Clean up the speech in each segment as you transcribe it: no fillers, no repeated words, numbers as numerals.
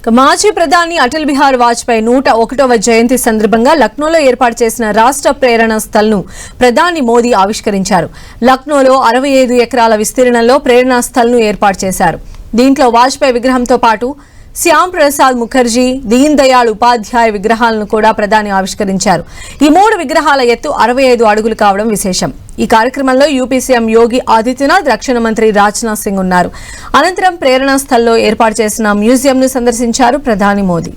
మాజీ ప్రధాని అటల్ బిహారీ వాజ్పేయి 101వ జయంతి సందర్భంగా లక్నోలో ఏర్పాటు చేసిన రాష్ట్ర ప్రేరణ స్థల్ను ప్రధాని మోదీ ఆవిష్కరించారు. లక్నోలో 65 ఎకరాల విస్తీర్ణంలో ప్రేరణ స్థల్ను ఏర్పాటు చేశారు. దీంట్లో వాజ్పేయి విగ్రహంతో పాటు శ్యామ్ ప్రసాద్ ముఖర్జీ, దీన్ దయాళ్ ఉపాధ్యాయ విగ్రహాలను కూడా ప్రధాని ఆవిష్కరించారు. ఈ 3 విగ్రహాల ఎత్తు 65 అడుగులు కావడం విశేషం. ఈ కార్యక్రమంలో యూపీ సీఎం యోగి ఆదిత్యనాథ్, రక్షణ మంత్రి రాజ్నాథ్ సింగ్ ఉన్నారు. అనంతరం ప్రేరణ స్థల్లో ఏర్పాటు చేసిన మ్యూజియంను సందర్శించారు ప్రధాని మోదీ.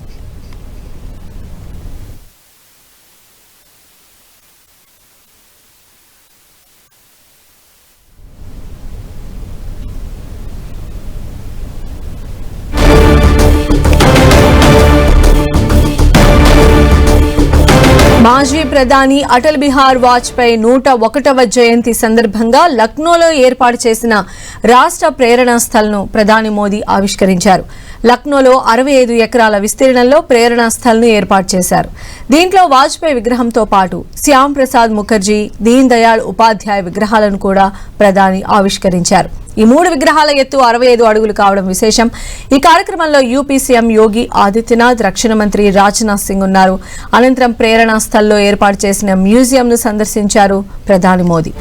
మాజీ ప్రధాని అటల్ బిహారీ వాజ్పేయి 101వ జయంతి సందర్భంగా లక్నోలో ఏర్పాటు చేసిన రాష్ట్ర ప్రేరణ స్థల్ను ప్రధాని మోదీ ఆవిష్కరించారు. లక్నోలో 65 ఎకరాల విస్తీర్ణంలో ప్రేరణ స్థల్ను ఏర్పాటు చేశారు. దీంట్లో వాజ్పేయి విగ్రహంతో పాటు శ్యామ్ ప్రసాద్ ముఖర్జీ, దీన్ దయాళ్ ఉపాధ్యాయ విగ్రహాలను కూడా ప్రధాని ఆవిష్కరించారు. ఈ 3 విగ్రహాల ఎత్తు 65 అడుగులు కావడం విశేషం. ఈ కార్యక్రమంలో యూపీ సీఎం యోగి ఆదిత్యనాథ్, రక్షణ మంత్రి రాజ్నాథ్ సింగ్ ఉన్నారు. అనంతరం ప్రేరణ స్థల్లో ఏర్పాటు చేసిన మ్యూజియంను సందర్శించారు ప్రధాని మోదీ.